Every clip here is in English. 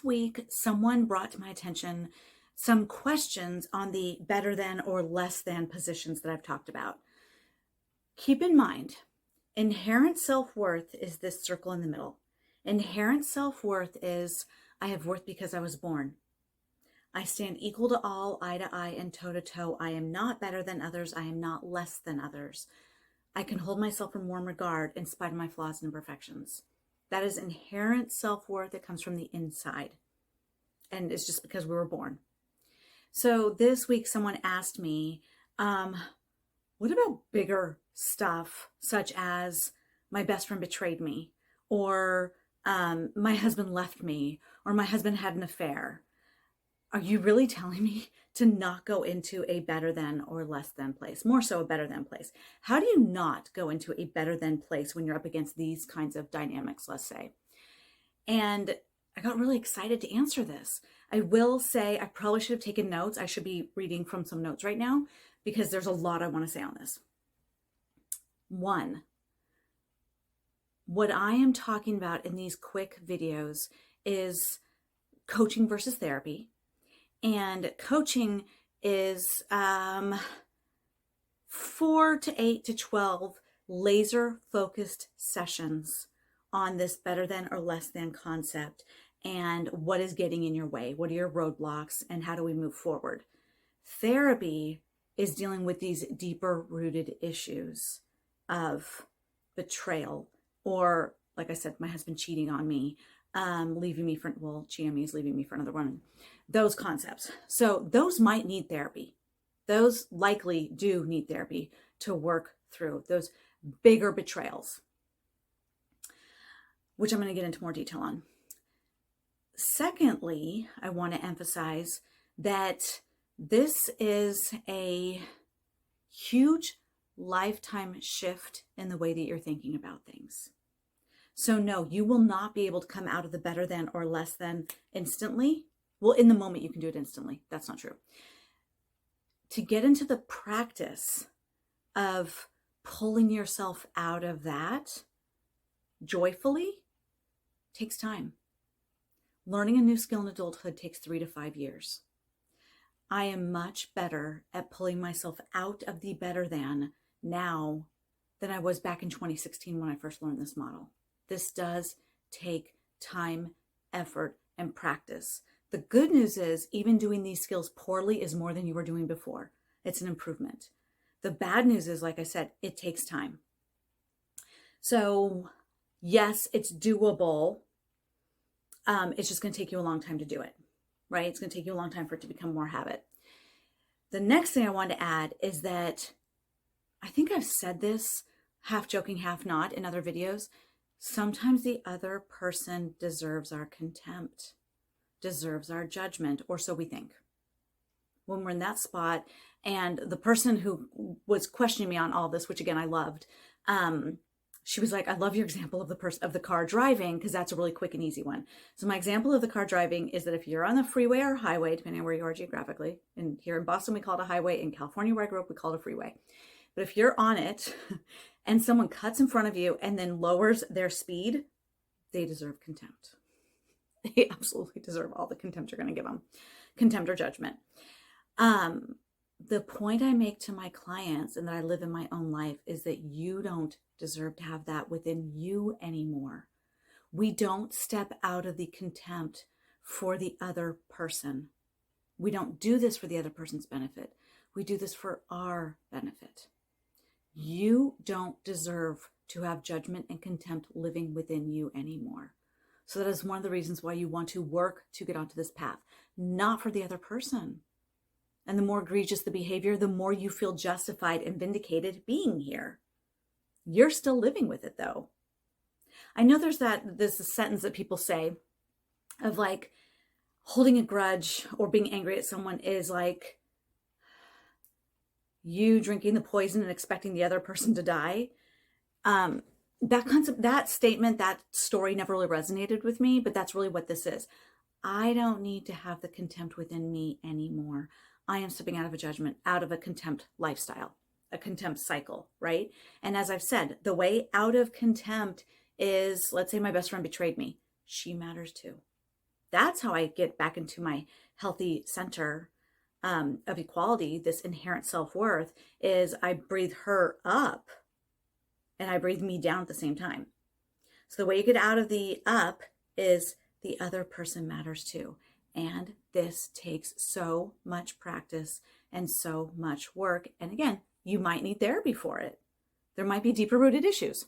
this week, someone brought to my attention some questions on the better than or less than positions that I've talked about. Keep in mind, inherent self-worth is this circle in the middle. Inherent self-worth is I have worth because I was born. I stand equal to all, eye to eye and toe to toe. I am not better than others. I am not less than others. I can hold myself in warm regard in spite of my flaws and imperfections. That is inherent self-worth that comes from the inside. And it's just because we were born. So this week, someone asked me, what about bigger stuff, such as my best friend betrayed me, or my husband left me, or my husband had an affair? Are you really telling me to not go into a better than or less than place? More so a better than place. How do you not go into a better than place when you're up against these kinds of dynamics, let's say? And I got really excited to answer this. I will say I probably should have taken notes. I should be reading from some notes right now because there's a lot I want to say on this. One, what I am talking about in these quick videos is coaching versus therapy. And coaching is 4 to 8 to 12 laser focused sessions on this better than or less than concept and what is getting in your way, what are your roadblocks, and how do we move forward. Therapy is dealing with these deeper rooted issues of betrayal, or like I said, my husband cheating on me, leaving me for, well, cheating on me is leaving me for another woman. Those concepts. So those might need therapy. Those likely do need therapy to work through those bigger betrayals, which I'm going to get into more detail on. Secondly, I want to emphasize that this is a huge lifetime shift in the way that you're thinking about things. So no, you will not be able to come out of the better than or less than instantly. Well, in the moment, you can do it instantly. That's not true. To get into the practice of pulling yourself out of that joyfully takes time. Learning a new skill in adulthood takes 3 to 5 years. I am much better at pulling myself out of the better than now than I was back in 2016 when I first learned this model. This does take time, effort, and practice. The good news is even doing these skills poorly is more than you were doing before. It's an improvement. The bad news is, like I said, it takes time. So yes, it's doable. It's just going to take you a long time to do it, right? It's going to take you a long time for it to become more habit. The next thing I want to add is that I think I've said this half joking, half not in other videos. Sometimes the other person deserves our contempt, deserves our judgment, or so we think. When we're in that spot, and the person who was questioning me on all this, which again I loved, she was like, "I love your example of the car driving because that's a really quick and easy one." So my example of the car driving is that if you're on the freeway or highway, depending on where you are geographically, and here in Boston we call it a highway, in California where I grew up we call it a freeway. But if you're on it and someone cuts in front of you and then lowers their speed, they deserve contempt. They absolutely deserve all the contempt you're going to give them. Contempt or judgment. The point I make to my clients and that I live in my own life is that you don't deserve to have that within you anymore. We don't step out of the contempt for the other person. We don't do this for the other person's benefit. We do this for our benefit. You don't deserve to have judgment and contempt living within you anymore. So that is one of the reasons why you want to work to get onto this path, not for the other person. And the more egregious the behavior, the more you feel justified and vindicated being here. You're still living with it though. I know there's a sentence that people say of like holding a grudge or being angry at someone is like you drinking the poison and expecting the other person to die. That concept, that statement, that story never really resonated with me, but that's really what this is. I don't need to have the contempt within me anymore. I am stepping out of a judgment, out of a contempt lifestyle, a contempt cycle, right? And as I've said, the way out of contempt is, let's say my best friend betrayed me. She matters too. That's how I get back into my healthy center of equality, this inherent self-worth, is I breathe her up and I breathe me down at the same time. So the way you get out of the up is the other person matters too. And this takes so much practice and so much work. And again, you might need therapy for it. There might be deeper rooted issues.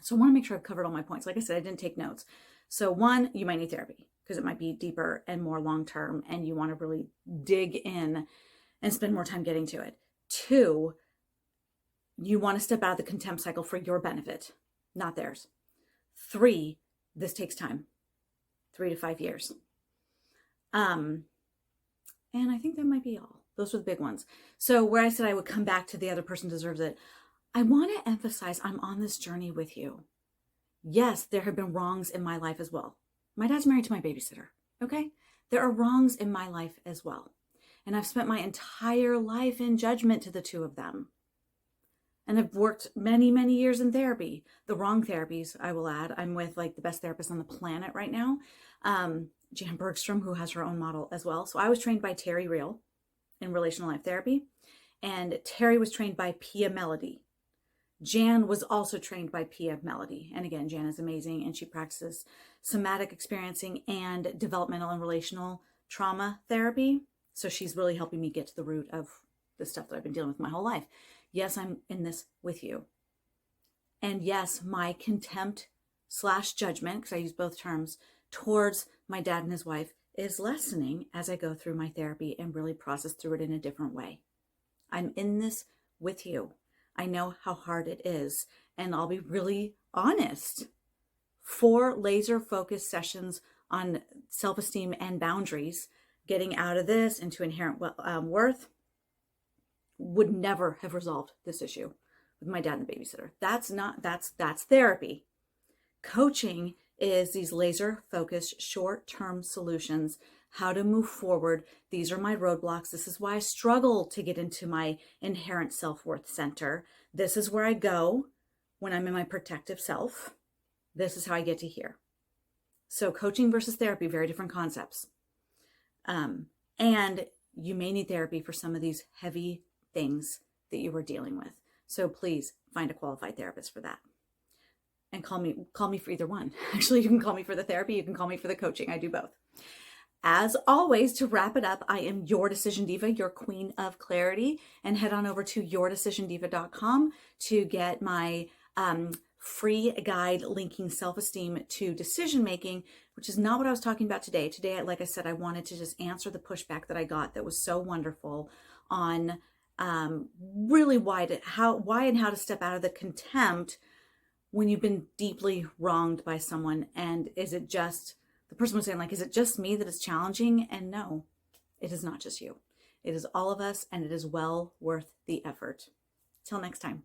So I want to make sure I've covered all my points. Like I said, I didn't take notes. So one, you might need therapy because it might be deeper and more long-term and you want to really dig in and spend more time getting to it. Two, you want to step out of the contempt cycle for your benefit, not theirs. Three, this takes time, 3 to 5 years. And I think that might be all. Those were the big ones. So where I said I would come back to the other person deserves it, I want to emphasize I'm on this journey with you. Yes, there have been wrongs in my life as well. My dad's married to my babysitter, okay? There are wrongs in my life as well. And I've spent my entire life in judgment to the two of them. And I've worked many, many years in therapy. The wrong therapies, I will add. I'm with like the best therapist on the planet right now, Jan Bergstrom, who has her own model as well. So I was trained by Terry Real in relational life therapy. And Terry was trained by Pia Melody. Jan was also trained by Pia Melody. And again, Jan is amazing and she practices somatic experiencing and developmental and relational trauma therapy. So she's really helping me get to the root of the stuff that I've been dealing with my whole life. Yes, I'm in this with you. And yes, my contempt/judgment, because I use both terms, towards my dad and his wife is lessening as I go through my therapy and really process through it in a different way. I'm in this with you. I know how hard it is, and I'll be really honest. 4 laser-focused sessions on self-esteem and boundaries, getting out of this into inherent worth, would never have resolved this issue with my dad and the babysitter. That's therapy. Coaching is these laser-focused, short-term solutions, how to move forward. These are my roadblocks. This is why I struggle to get into my inherent self-worth center. This is where I go when I'm in my protective self. This is how I get to here. So coaching versus therapy, very different concepts. And you may need therapy for some of these heavy things that you were dealing with. So please find a qualified therapist for that. And call me for either one. Actually, you can call me for the therapy. You can call me for the coaching. I do both. As always, to wrap it up, I am your Decision Diva, your queen of clarity, and head on over to yourdecisiondiva.com to get my free guide linking self-esteem to decision-making, which is not what I was talking about today. Today, like I said, I wanted to just answer the pushback that I got that was so wonderful on really why and how to step out of the contempt when you've been deeply wronged by someone. And is it just, the person was saying, like, is it just me that is challenging? And no, it is not just you. It is all of us, and it is well worth the effort. Till next time.